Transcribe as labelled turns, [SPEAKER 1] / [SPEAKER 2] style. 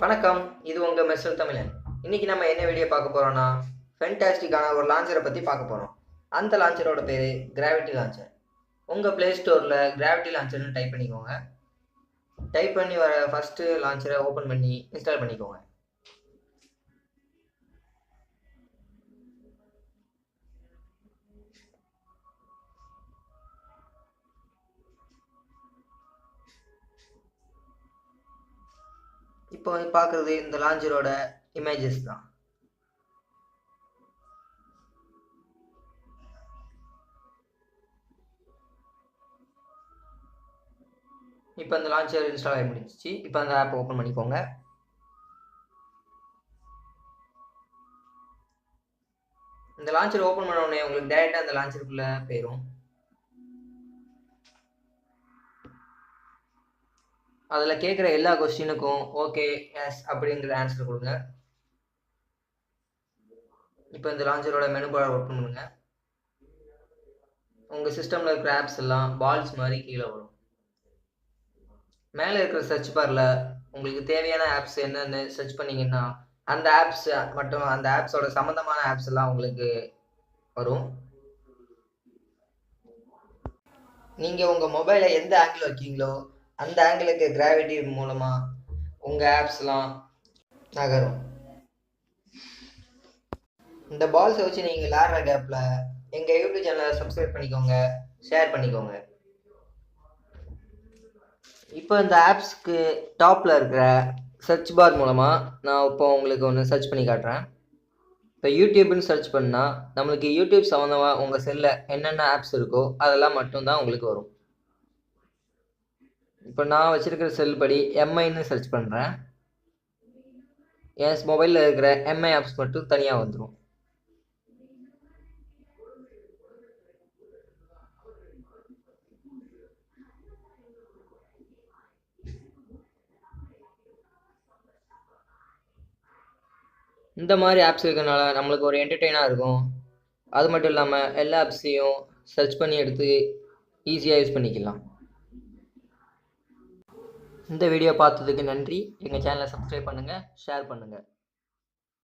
[SPEAKER 1] வணக்கம், இது உங்கள் மெர்சல் தமிழன். இன்றைக்கி நம்ம என்ன வீடியோ பார்க்க போகிறோன்னா, ஃபென்டாஸ்டிக்கான ஒரு லான்ச்சரை பற்றி பார்க்க போகிறோம். அந்த லான்ச்சரோட பேர் கிராவிட்டி லான்ச்சர். உங்கள் ப்ளே ஸ்டோரில் கிராவிட்டி லான்ச்சர்னு டைப் பண்ணிக்கோங்க. டைப் பண்ணி வர ஃபஸ்ட்டு லான்ச்சரை ஓப்பன் பண்ணி இன்ஸ்டால் பண்ணிக்கோங்க. இப்போ பார்க்குறது இந்த லான்ச்சரோட இமேஜஸ் தான். இப்போ அந்த லான்ச்சர் இன்ஸ்டால் ஆகி முடிஞ்சிச்சு. இப்போ அந்த ஆப் ஓப்பன் பண்ணிக்கோங்க. இந்த லான்ச்சர் ஓப்பன் பண்ண உடனே உங்களுக்கு டேரெக்டாக அந்த லான்ச்சருக்குள்ளே போயிடும். அதில் கேட்குற எல்லா கொஸ்டினுக்கும் ஓகே எஸ் அப்படிங்கிற ஆன்சர் கொடுங்க. இப்போ இந்த லான்ச்சரோட மெனு பார் ஓப்பன் பண்ணுங்க. உங்கள் சிஸ்டமில் இருக்கிற ஆப்ஸ் எல்லாம் பால்ஸ் மாதிரி கீழே வரும். மேலே இருக்கிற சர்ச் பாரில் உங்களுக்கு தேவையான ஆப்ஸ் என்னென்னு சர்ச் பண்ணிங்கன்னா அந்த ஆப்ஸ் மற்றும் அந்த ஆப்ஸோட சம்மந்தமான ஆப்ஸ் எல்லாம் உங்களுக்கு வரும். நீங்கள் உங்கள் மொபைலை எந்த ஆங்கிள் வைக்கீங்களோ அந்த ஆங்கிளுக்கு கிராவிட்டி மூலமாக உங்கள் ஆப்ஸ்லாம் நகரும். இந்த பால்ஸை வச்சு நீங்கள் விளாட்ற கேப்பில் எங்கள் யூடியூப் சேனலை சப்ஸ்கிரைப் பண்ணிக்கோங்க, ஷேர் பண்ணிக்கோங்க. இப்போ இந்த ஆப்ஸ்க்கு டாப்பில் இருக்கிற சர்ச் பார் மூலமாக நான் இப்போ உங்களுக்கு ஒன்று சர்ச் பண்ணி காட்டுறேன். இப்போ யூடியூப்னு சர்ச் பண்ணால் நம்மளுக்கு யூடியூப் சம்மந்தமாக உங்கள் செல்லில் என்னென்ன ஆப்ஸ் இருக்கோ அதெல்லாம் மட்டும்தான் உங்களுக்கு வரும். இப்போ நான் வச்சுருக்கிற செல் படி எம்ஐன்னு சர்ச் பண்ணுறேன். என் மொபைலில் இருக்கிற எம்ஐ ஆப்ஸ் மட்டும் தனியாக வந்துடும். இந்த மாதிரி ஆப்ஸ் இருக்கிறனால நம்மளுக்கு ஒரு என்டர்டெயினாக இருக்கும். அது மட்டும் இல்லாமல் எல்லா ஆப்ஸையும் சர்ச் பண்ணி எடுத்து ஈஸியாக யூஸ் பண்ணிக்கலாம். இந்த வீடியோ பார்த்ததுக்கு நன்றி. எங்கள் சேனலை சப்ஸ்கிரைப் பண்ணுங்கள், ஷேர் பண்ணுங்கள்.